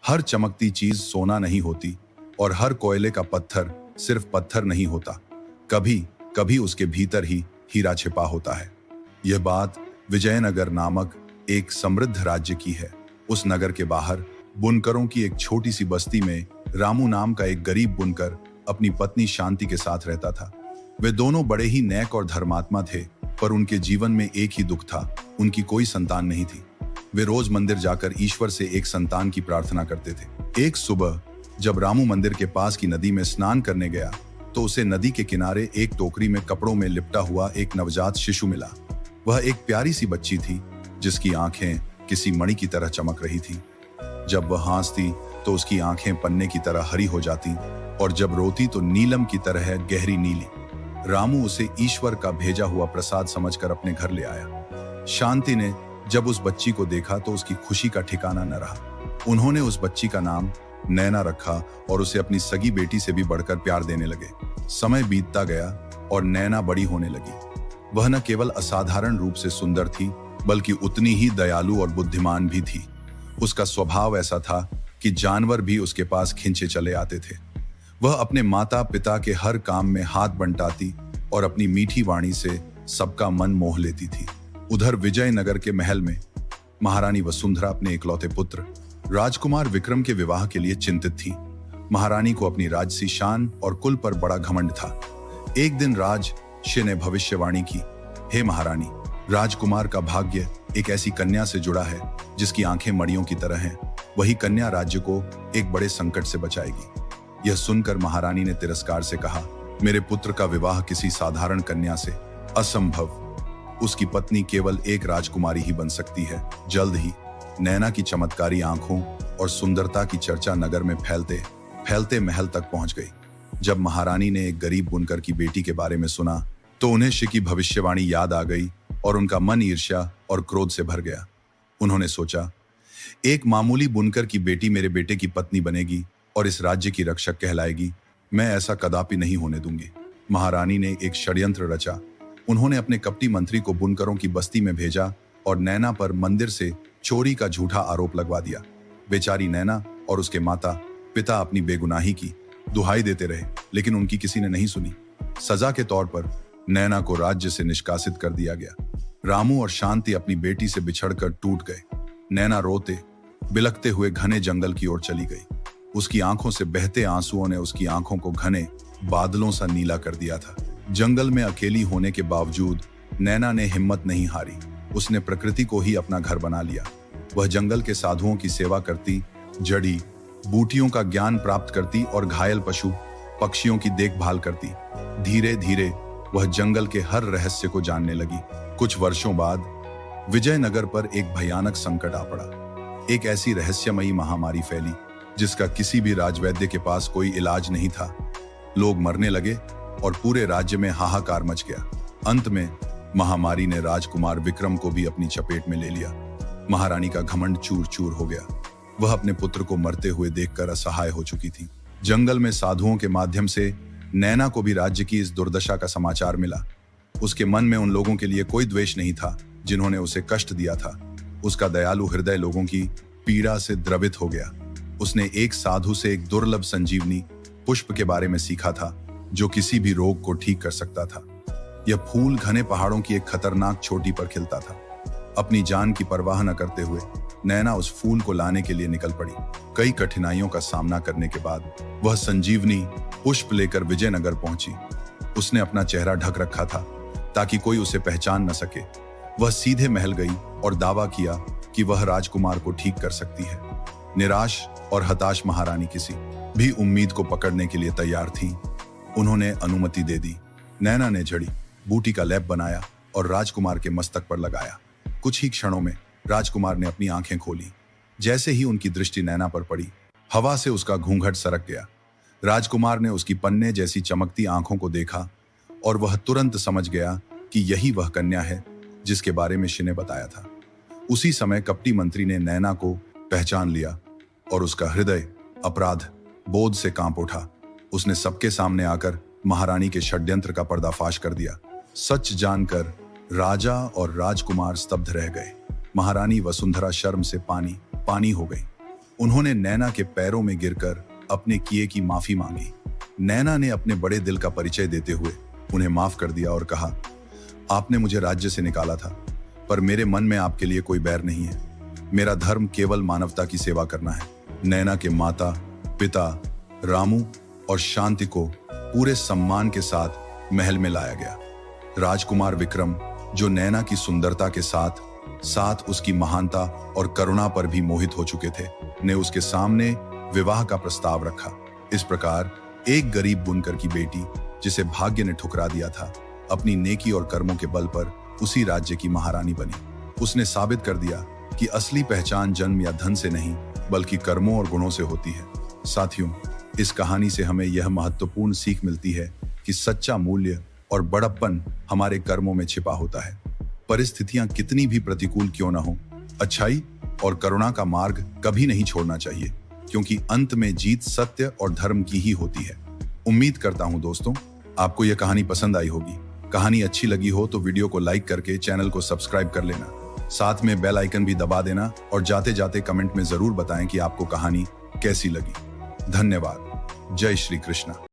हर चमकती चीज सोना नहीं होती और हर कोयले का पत्थर सिर्फ पत्थर नहीं होता। कभी कभी उसके भीतर ही हीरा छिपा होता है। यह बात विजयनगर नामक एक समृद्ध राज्य की है। उस नगर के बाहर बुनकरों की एक छोटी सी बस्ती में रामू नाम का एक गरीब बुनकर अपनी पत्नी शांति के साथ रहता था। वे दोनों बड़े ही नेक और धर्मात्मा थे, पर उनके जीवन में एक ही दुख था, उनकी कोई संतान नहीं थी। वे रोज मंदिर जाकर ईश्वर से एक संतान की प्रार्थना करते थे। एक सुबह जब रामू मंदिर के पास की नदी में स्नान करने गया तो उसे नदी के किनारे एक टोकरी में कपड़ों में लिपटा हुआ एक नवजात शिशु मिला। वह एक प्यारी सी बच्ची थी जिसकी आंखें किसी मणि की तरह चमक रही थी। जब वह हंसती तो उसकी आंखें पन्ने की तरह हरी हो जाती और जब रोती तो नीलम की तरह गहरी नीली। रामू उसे ईश्वर का भेजा हुआ प्रसाद समझकर अपने घर ले आया। शांति ने जब उस बच्ची को देखा तो उसकी खुशी का ठिकाना न रहा। उन्होंने उस बच्ची का नाम नैना रखा और उसे अपनी सगी बेटी से भी बढ़कर प्यार देने लगे। समय बीतता गया और नैना बड़ी होने लगी। वह न केवल असाधारण रूप से सुंदर थी बल्कि उतनी ही दयालु और बुद्धिमान भी थी। उसका स्वभाव ऐसा था कि जानवर भी उसके पास खिंचे चले आते थे। वह अपने माता पिता के हर काम में हाथ बंटाती और अपनी मीठी वाणी से सबका मन मोह लेती थी। उधर विजयनगर के महल में महारानी वसुंधरा अपने इकलौते पुत्र राजकुमार विक्रम के विवाह के लिए चिंतित थी। महारानी को अपनी राजसी शान और कुल पर बड़ा घमंड था। एक दिन राजर्षि ने भविष्यवाणी की, हे महारानी, राजकुमार का भाग्य एक ऐसी कन्या से जुड़ा है जिसकी आंखें मणियों की तरह हैं। वही कन्या राज्य को एक बड़े संकट से बचाएगी। यह सुनकर महारानी ने तिरस्कार से कहा, मेरे पुत्र का विवाह किसी साधारण कन्या से असंभव। उसकी पत्नी केवल एक राजकुमारी ही बन सकती है। जल्द ही नैना की चमत्कारी आंखों और सुंदरता की चर्चा नगर में फैलते फैलते महल तक पहुंच गई। जब महारानी ने एक गरीब बुनकर की बेटी के बारे में सुना तो उन्हें ऋषि की भविष्यवाणी याद आ गई और उनका मन ईर्ष्या और क्रोध से भर गया। उन्होंने सोचा, एक मामूली बुनकर की बेटी मेरे बेटे की पत्नी बनेगी और इस राज्य की रक्षक कहलाएगी। मैं ऐसा कदापि नहीं होने दूंगी। महारानी ने एक षड्यंत्र रचा। उन्होंने अपने कपटी मंत्री को बुनकरों की बस्ती में भेजा और नैना पर मंदिर से चोरी का झूठा आरोप लगवा दिया। बेचारी नैना और उसके माता पिता अपनी बेगुनाही की दुहाई देते रहे, लेकिन उनकी किसी ने नहीं सुनी। सजा के तौर पर नैना को राज्य से निष्कासित कर दिया गया। रामू और शांति अपनी बेटी से बिछड़कर टूट गए। नैना रोते बिलखते हुए घने जंगल की ओर चली गई। उसकी आंखों से बहते आंसुओं ने उसकी आंखों को घने बादलों सा नीला कर दिया था। जंगल में अकेली होने के बावजूद नैना ने हिम्मत नहीं हारी। उसने प्रकृति को ही अपना घर बना लिया। वह जंगल के साधुओं की सेवा करती, जड़ी बूटियों का ज्ञान प्राप्त करती और घायल पशु पक्षियों की देखभाल करती। धीरे धीरे वह जंगल के हर रहस्य को जानने लगी। कुछ वर्षों बाद विजयनगर पर एक भयानक संकट आ पड़ा। एक ऐसी रहस्यमयी महामारी फैली जिसका किसी भी राजवैद्य के पास कोई इलाज नहीं था। लोग मरने लगे और पूरे राज्य में हाहाकार मच गया। अंत में महामारी ने राजकुमार विक्रम को भी अपनी चपेट में ले लिया। महारानी का घमंड चूर चूर हो गया। वह अपने पुत्र को मरते हुए देखकर असहाय हो चुकी थी। जंगल में साधुओं के माध्यम से नैना को भी राज्य की इस दुर्दशा का समाचार मिला। उसके मन में उन लोगों के लिए कोई द्वेष नहीं था जिन्होंने उसे कष्ट दिया था। उसका दयालु हृदय लोगों की पीड़ा से द्रवित हो गया। उसने एक साधु से एक दुर्लभ संजीवनी पुष्प के बारे में सीखा था जो किसी भी रोग को ठीक कर सकता था। यह फूल घने पहाड़ों की एक खतरनाक चोटी पर खिलता था। अपनी जान की परवाह न करते हुए नैना उस फूल को लाने के लिए निकल पड़ी। कई कठिनाइयों का सामना करने के बाद वह संजीवनी पुष्प लेकर विजयनगर पहुंची। उसने अपना चेहरा ढक रखा था ताकि कोई उसे पहचान न सके। वह सीधे महल गई और दावा किया कि वह राजकुमार को ठीक कर सकती है। निराश और हताश महारानी किसी भी उम्मीद को पकड़ने के लिए तैयार थी। उन्होंने अनुमति दे दी। नैना ने जड़ी बूटी का लेप बनाया और राजकुमार के मस्तक पर लगाया। कुछ ही क्षणों में राजकुमार ने अपनी आंखें खोली। जैसे ही उनकी दृष्टि नैना पर पड़ी, हवा से उसका घूंघट सरक गया। राजकुमार ने उसकी पन्ने जैसी चमकती आंखों को देखा और वह तुरंत समझ गया कि यही वह कन्या है जिसके बारे में ऋषि ने बताया था। उसी समय कपटी मंत्री ने नैना को पहचान लिया और उसका हृदय अपराध बोध से कांप उठा। उसने सबके सामने आकर महारानी के षड्यंत्र का पर्दाफाश कर दिया। सच जानकर राजा और राजकुमार स्तब्ध रह गए। महारानी वसुंधरा शर्म से पानी पानी हो गई। उन्होंने नैना के पैरों में गिरकर अपने किए की माफी मांगी। नैना ने अपने बड़े दिल का परिचय देते हुए उन्हें माफ कर दिया और कहा, आपने मुझे राज्य से निकाला था, पर मेरे मन में आपके लिए कोई बैर नहीं है। मेरा धर्म केवल मानवता की सेवा करना है। नैना के माता पिता रामू और शांति को पूरे सम्मान के साथ महल में लाया गया। राजकुमार विक्रम, जो नैना की सुंदरता के साथ साथ उसकी महानता और करुणा पर भी मोहित हो चुके थे, ने उसके सामने विवाह का प्रस्ताव रखा। इस प्रकार एक गरीब बुनकर की बेटी, जिसे भाग्य ने ठुकरा दिया था, अपनी नेकी और कर्मों के बल पर उसी राज्य की महारानी बनी। उसने साबित कर दिया कि असली पहचान जन्म या धन से नहीं, बल्कि कर्मों और गुणों से होती है। साथियों, इस कहानी से हमें यह महत्वपूर्ण सीख मिलती है कि सच्चा मूल्य और बड़प्पन हमारे कर्मों में छिपा होता है। परिस्थितियां कितनी भी प्रतिकूल क्यों न हो, अच्छाई और करुणा का मार्ग कभी नहीं छोड़ना चाहिए, क्योंकि अंत में जीत सत्य और धर्म की ही होती है। उम्मीद करता हूं दोस्तों, आपको यह कहानी पसंद आई होगी। कहानी अच्छी लगी हो तो वीडियो को लाइक करके चैनल को सब्सक्राइब कर लेना, साथ में बेल आइकन भी दबा देना और जाते जाते कमेंट में जरूर बताएं कि आपको कहानी कैसी लगी। धन्यवाद। जय श्री कृष्ण।